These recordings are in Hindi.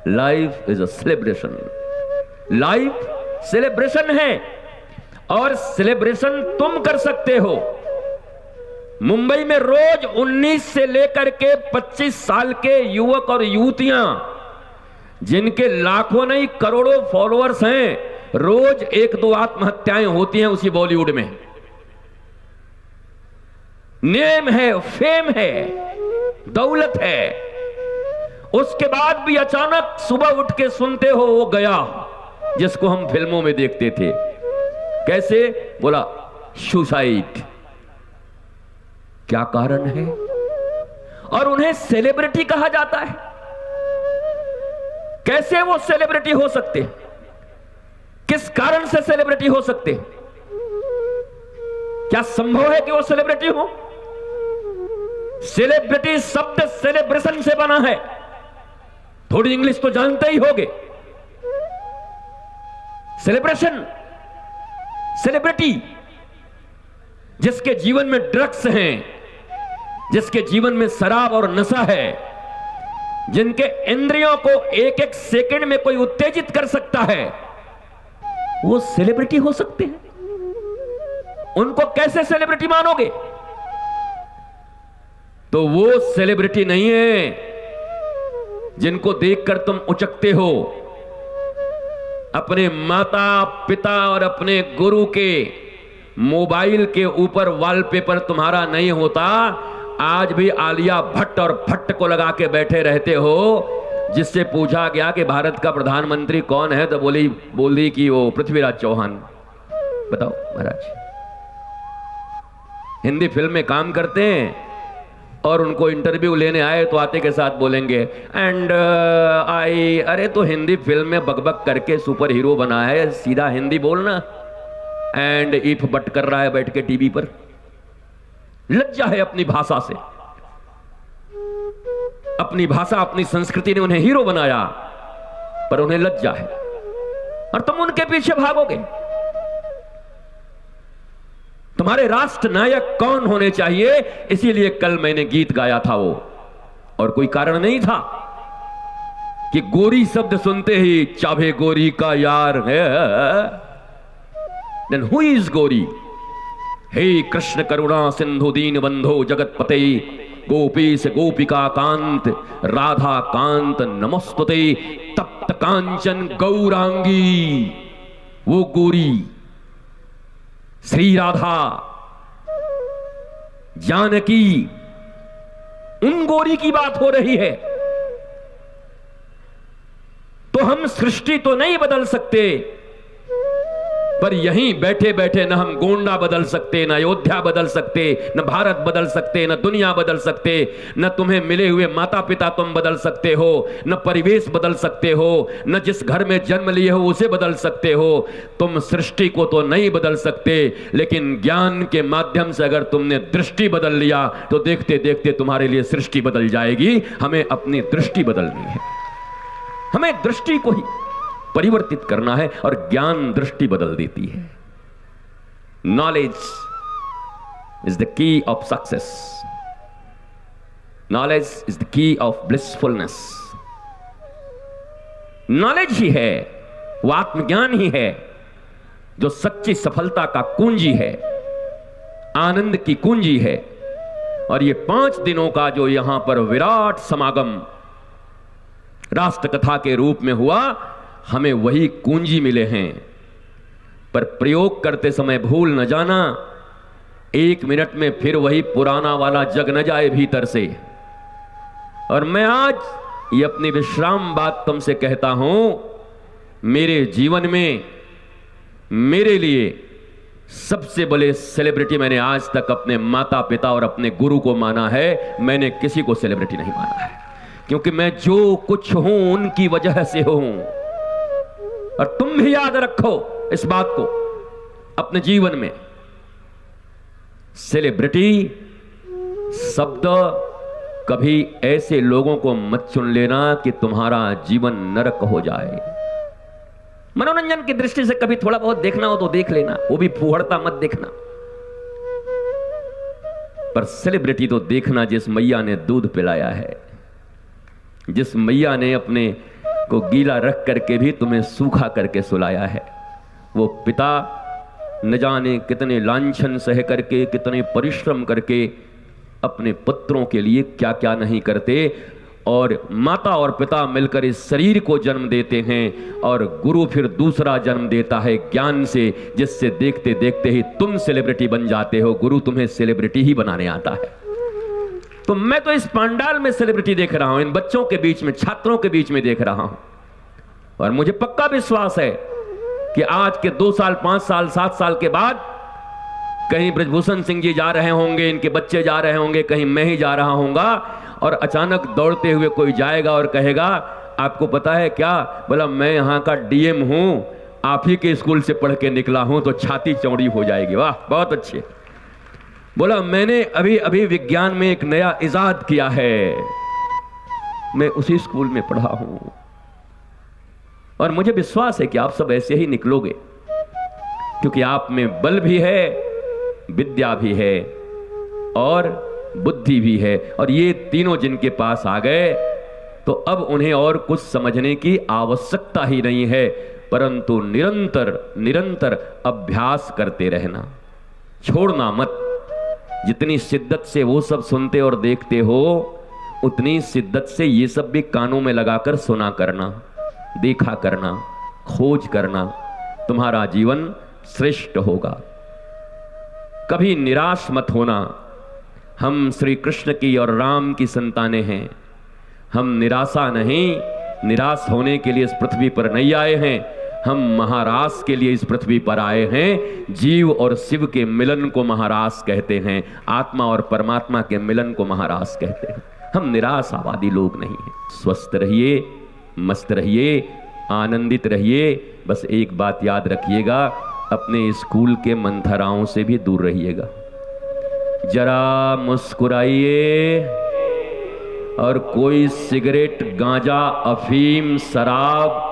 Life is a celebration. Life celebration है और सेलिब्रेशन तुम कर सकते हो। मुंबई में रोज 19 से लेकर के 25 साल के युवक और युवतियां, जिनके लाखों नहीं करोड़ों फॉलोअर्स हैं, रोज 1-2 आत्महत्याएं होती हैं उसी बॉलीवुड में। नेम है, फेम है, दौलत है, उसके बाद भी अचानक सुबह उठ के सुनते हो वो गया जिसको हम फिल्मों में देखते थे। कैसे? बोला सुसाइड। क्या कारण है? और उन्हें सेलिब्रिटी कहा जाता है। कैसे वो सेलिब्रिटी हो सकते? किस कारण से सेलिब्रिटी हो सकते? क्या संभव है कि वो सेलिब्रिटी हो? सेलिब्रिटी शब्द सेलिब्रेशन से बना है। थोड़ी इंग्लिश तो जानते ही होगे। सेलिब्रेशन, सेलिब्रिटी जिसके जीवन में ड्रग्स हैं, जिसके जीवन में शराब और नशा है, जिनके इंद्रियों को एक एक सेकंड में कोई उत्तेजित कर सकता है, वो सेलिब्रिटी हो सकते हैं। उनको कैसे सेलिब्रिटी मानोगे? तो वो सेलिब्रिटी नहीं है जिनको देखकर तुम उचकते हो। अपने माता पिता और अपने गुरु के मोबाइल के ऊपर वॉलपेपर तुम्हारा नहीं होता, आज भी आलिया भट्ट और भट्ट को लगा के बैठे रहते हो। जिससे पूछा गया कि भारत का प्रधानमंत्री कौन है, तो बोली कि वो पृथ्वीराज चौहान। बताओ महाराज, हिंदी फिल्म में काम करते हैं और उनको इंटरव्यू लेने आए तो आते के साथ बोलेंगे एंड आई, अरे तो हिंदी फिल्म में बकबक करके सुपर हीरो बना है, सीधा हिंदी बोलना। एंड इफ बट कर रहा है बैठ के टीवी पर। लज्जा है अपनी भाषा से। अपनी भाषा, अपनी संस्कृति ने उन्हें हीरो बनाया, पर उन्हें लज्जा है और तुम उनके पीछे भागोगे। तुम्हारे राष्ट्र नायक कौन होने चाहिए? इसीलिए कल मैंने गीत गाया था वो, और कोई कारण नहीं था कि गोरी शब्द सुनते ही चाहे गोरी का यार है। देन हु इज गोरी? हे कृष्ण करुणा सिंधु दीन बंधो जगतपते, गोपीश गोपिका कांत राधा कांत नमस्तुते, तप्त कांचन गौरांगी। वो गोरी श्री राधा जानकी, उन गोरी की बात हो रही है। तो हम सृष्टि तो नहीं बदल सकते, पर यहीं बैठे बैठे न हम गोंडा बदल सकते, न अयोध्या बदल सकते, न भारत बदल सकते, न दुनिया बदल सकते, न तुम्हें मिले हुए माता पिता तुम बदल सकते हो, न परिवेश बदल सकते हो, न जिस घर में जन्म लिए हो उसे बदल सकते हो। तुम सृष्टि को तो नहीं बदल सकते, लेकिन ज्ञान के माध्यम से अगर तुमने दृष्टि बदल लिया तो देखते देखते तुम्हारे लिए सृष्टि बदल जाएगी। हमें अपनी दृष्टि बदलनी है, हमें दृष्टि को ही परिवर्तित करना है, और ज्ञान दृष्टि बदल देती है। Knowledge is the key of success, knowledge is the key of blissfulness. Knowledge ही है, वो आत्मज्ञान ही है जो सच्ची सफलता का कुंजी है, आनंद की कुंजी है। और ये 5 दिनों का जो यहां पर विराट समागम राष्ट्र कथा के रूप में हुआ, हमें वही कुंजी मिले हैं। पर प्रयोग करते समय भूल न जाना, 1 मिनट में फिर वही पुराना वाला जग न जाए भीतर से। और मैं आज ये अपनी विश्राम बात तुमसे कहता हूं, मेरे जीवन में मेरे लिए सबसे बड़े सेलिब्रिटी मैंने आज तक अपने माता पिता और अपने गुरु को माना है। मैंने किसी को सेलिब्रिटी नहीं माना है, क्योंकि मैं जो कुछ हूं उनकी वजह से हूं। और तुम भी याद रखो इस बात को अपने जीवन में। सेलिब्रिटी शब्द कभी ऐसे लोगों को मत चुन लेना कि तुम्हारा जीवन नरक हो जाए। मनोरंजन की दृष्टि से कभी थोड़ा बहुत देखना हो तो देख लेना, वो भी फूहड़ता मत देखना। पर सेलिब्रिटी तो देखना जिस मैया ने दूध पिलाया है, जिस मैया ने अपने को गीला रख करके भी तुम्हें सूखा करके सुलाया है। वो पिता न जाने कितने लांछन सह करके, कितने परिश्रम करके अपने पुत्रों के लिए क्या क्या नहीं करते, और माता और पिता मिलकर इस शरीर को जन्म देते हैं, और गुरु फिर दूसरा जन्म देता है ज्ञान से, जिससे देखते देखते ही तुम सेलिब्रिटी बन जाते हो। गुरु तुम्हें सेलिब्रिटी ही बनाने आता है। तो मैं तो इस पंडाल में सेलिब्रिटी देख रहा हूं, इन बच्चों के बीच में, छात्रों के बीच में देख रहा हूं, और मुझे पक्का विश्वास है कि आज के 2 साल, 5 साल, 7 साल के बाद कहीं ब्रजभूषण सिंह जी जा रहे होंगे, इनके बच्चे जा रहे होंगे, कहीं मैं ही जा रहा हूंगा, और अचानक दौड़ते हुए कोई जाएगा और कहेगा आपको पता है क्या, बोला मैं यहाँ का डीएम हूं, आप ही के स्कूल से पढ़ के निकला हूं, तो छाती चौड़ी हो जाएगी। वाह, बहुत अच्छे। बोला मैंने अभी अभी विज्ञान में एक नया इजाद किया है, मैं उसी स्कूल में पढ़ा हूं। और मुझे विश्वास है कि आप सब ऐसे ही निकलोगे, क्योंकि आप में बल भी है, विद्या भी है, और बुद्धि भी है, और ये तीनों जिनके पास आ गए तो अब उन्हें और कुछ समझने की आवश्यकता ही नहीं है, परंतु निरंतर निरंतर अभ्यास करते रहना, छोड़ना मत। जितनी शिद्दत से वो सब सुनते और देखते हो, उतनी शिद्दत से ये सब भी कानों में लगाकर सुना करना, देखा करना, खोज करना, तुम्हारा जीवन श्रेष्ठ होगा। कभी निराश मत होना। हम श्री कृष्ण की और राम की संतानें हैं। हम निराशा नहीं, निराश होने के लिए इस पृथ्वी पर नहीं आए हैं, हम महारास के लिए इस पृथ्वी पर आए हैं। जीव और शिव के मिलन को महारास कहते हैं, आत्मा और परमात्मा के मिलन को महारास कहते हैं। हम निराशावादी लोग नहीं हैं। स्वस्थ रहिए, मस्त रहिए, आनंदित रहिए। बस एक बात याद रखिएगा, अपने स्कूल के मंथराओं से भी दूर रहिएगा। जरा मुस्कुराइए, और कोई सिगरेट, गांजा, अफीम, शराब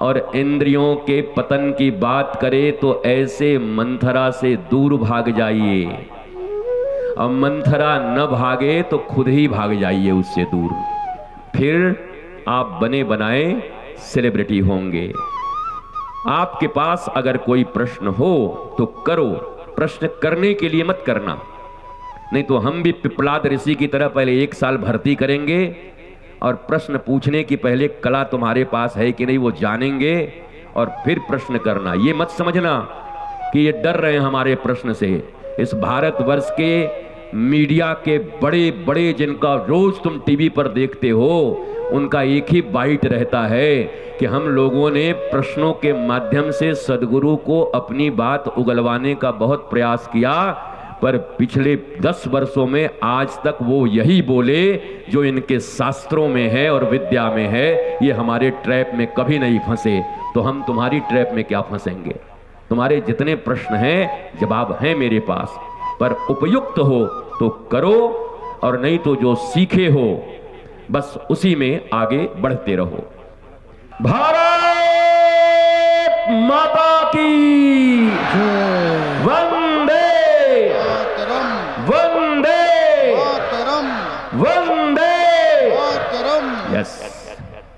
और इंद्रियों के पतन की बात करे तो ऐसे मंथरा से दूर भाग जाइए। अब मंथरा न भागे तो खुद ही भाग जाइए उससे दूर, फिर आप बने बनाए सेलिब्रिटी होंगे। आपके पास अगर कोई प्रश्न हो तो करो, प्रश्न करने के लिए मत करना, नहीं तो हम भी पिपलाद ऋषि की तरह पहले 1 साल भर्ती करेंगे, और प्रश्न पूछने की पहले कला तुम्हारे पास है कि नहीं वो जानेंगे, और फिर प्रश्न करना। ये मत समझना कि ये डर रहे हैं हमारे प्रश्न से। इस भारतवर्ष के मीडिया के बड़े बड़े, जिनका रोज तुम टीवी पर देखते हो, उनका एक ही बाइट रहता है कि हम लोगों ने प्रश्नों के माध्यम से सदगुरु को अपनी बात उगलवाने का बहुत प्रयास किया, पर पिछले 10 वर्षों में आज तक वो यही बोले जो इनके शास्त्रों में है और विद्या में है। ये हमारे ट्रैप में कभी नहीं फंसे, तो हम तुम्हारी ट्रैप में क्या फंसेंगे। तुम्हारे जितने प्रश्न हैं जवाब हैं मेरे पास, पर उपयुक्त हो तो करो, और नहीं तो जो सीखे हो बस उसी में आगे बढ़ते रहो। भारत माता की